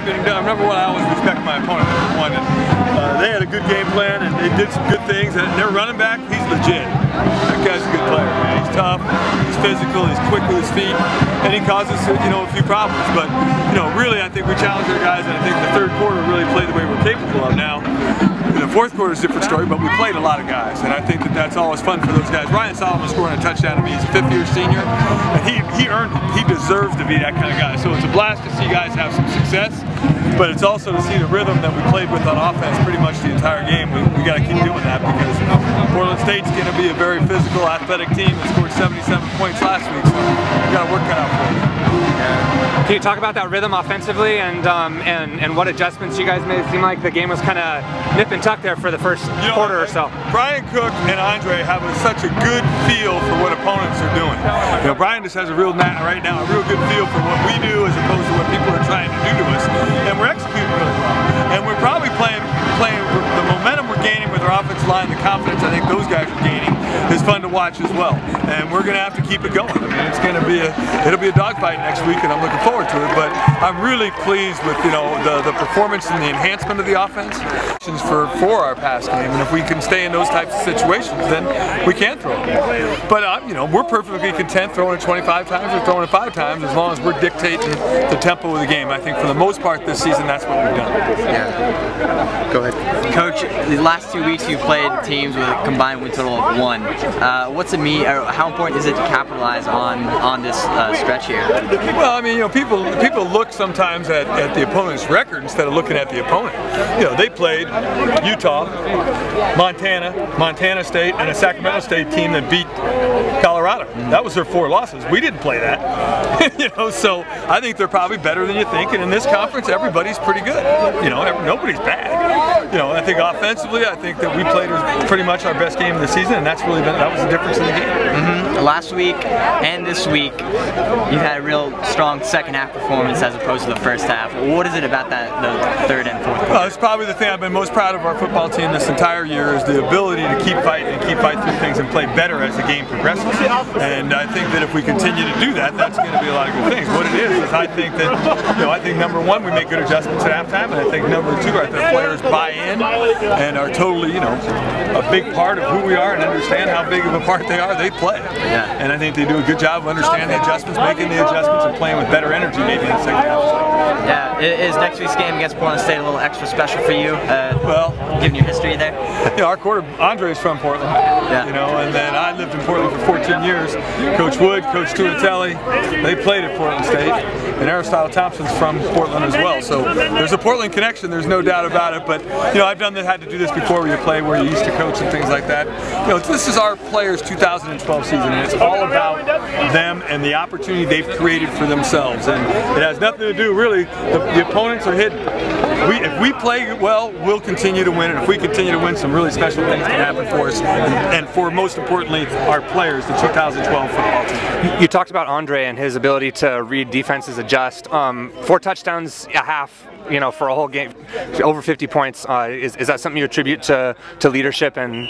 number one, I always respect my opponent, number one. And, they had a good game plan and they did some good things. And their running back, he's legit. That guy's a good player, man. He's tough, he's physical, he's quick with his feet, and he causes a few problems. But really, I think we challenged our guys, and I think the third quarter really played the way we're capable of now. The fourth quarter is a different story, but we played a lot of guys, and I think that's always fun for those guys. Ryan Solomon scoring a touchdown to me. He's a fifth-year senior, and he earned it. He deserves to be that kind of guy. So it's a blast to see guys have some success, but it's also to see the rhythm that we played with on offense pretty much the entire game. We got to keep doing that because Portland State's going to be a very physical, athletic team that scored 77 points last week, so we got to work cut out for it. Can you talk about that rhythm offensively and what adjustments you guys made? It seemed like the game was kind of nip and tuck there for the first quarter or so. Brian Cook and Andre have such a good feel for what opponents are doing. Brian just has a real good feel for what we do as opposed to what people are trying to do to us, and we're executing really well. And we're probably playing the momentum we're gaining with our offensive line, the confidence I think those guys are gaining is fun to watch as well. And we're going to have to keep it going. I mean, it'll be a dogfight next week, and I'm looking forward to it. But I'm really pleased with the performance and the enhancement of the offense for our pass game. And if we can stay in those types of situations, then we can throw it. But we're perfectly content throwing it 25 times or throwing it 5 times as long as we're dictating the tempo of the game. I think for the most part this season, that's what we've done. Yeah. Go ahead, Coach. The last 2 weeks you played teams with a combined win total of 1. How important is it to capitalize on this stretch here? Well, I mean, people look sometimes at the opponent's record instead of looking at the opponent. They played Utah, Montana State, and a Sacramento State team that beat Colorado. That was their 4 losses. We didn't play that. So I think they're probably better than you think. And in this conference, everybody's pretty good. Nobody's bad. I think offensively, I think that we played pretty much our best game of the season, and that was the difference in the game. Last week and this week, you've had a real strong second half performance as opposed to the first half. What is it about the third and fourth quarter? Well, it's probably the thing I've been most proud of our football team this entire year is the ability to keep fighting through things and play better as the game progresses. And I think that if we continue to do that, that's going to be a lot of good things. What it is I think that I think number one, we make good adjustments at halftime, and I think number two, I think players buy in and are totally a big part of who we are and understand how big of a part they are. They play. Yeah. And I think they do a good job of understanding the adjustments, making the adjustments, and playing with better energy maybe in the second half. Yeah, is next week's game against Portland State a little extra special for you? Well, given your history there? Our Andre's from Portland, and then I lived in Portland for 14 years. Coach Wood, Coach Tuatelli, they played at Portland State, and Aristotle Thompson's from Portland as well. So there's a Portland connection, there's no doubt about it. But I've had to do this before where you play where you used to coach and things like that. This is our players' 2012 season, and it's all about them and the opportunity they've created for themselves. And it has nothing to do, really, the opponents are hidden. If we play well, we'll continue to win, and if we continue to win, some really special things can happen for us, and for most importantly, our players, the 2012 football team. You talked about Andre and his ability to read defenses, adjust. 4 touchdowns a half, for a whole game, over 50 points. Is that something you attribute to leadership and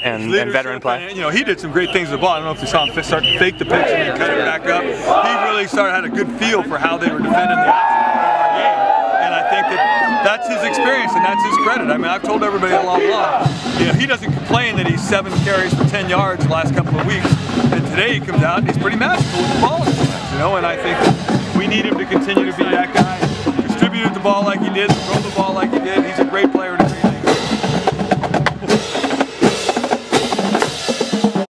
veteran play? And, he did some great things with the ball. I don't know if you saw him start to fake the pitch and then cut it back up. He really had a good feel for how they were defending the game. And I think that's his experience and that's his credit. I mean, I've told everybody along, he doesn't complain that he's 7 carries for 10 yards the last couple of weeks. And today he comes out and he's pretty magical with the ball in his hands, and I think we need him to continue to be that guy. Distribute the ball like he did, throw the ball like he did.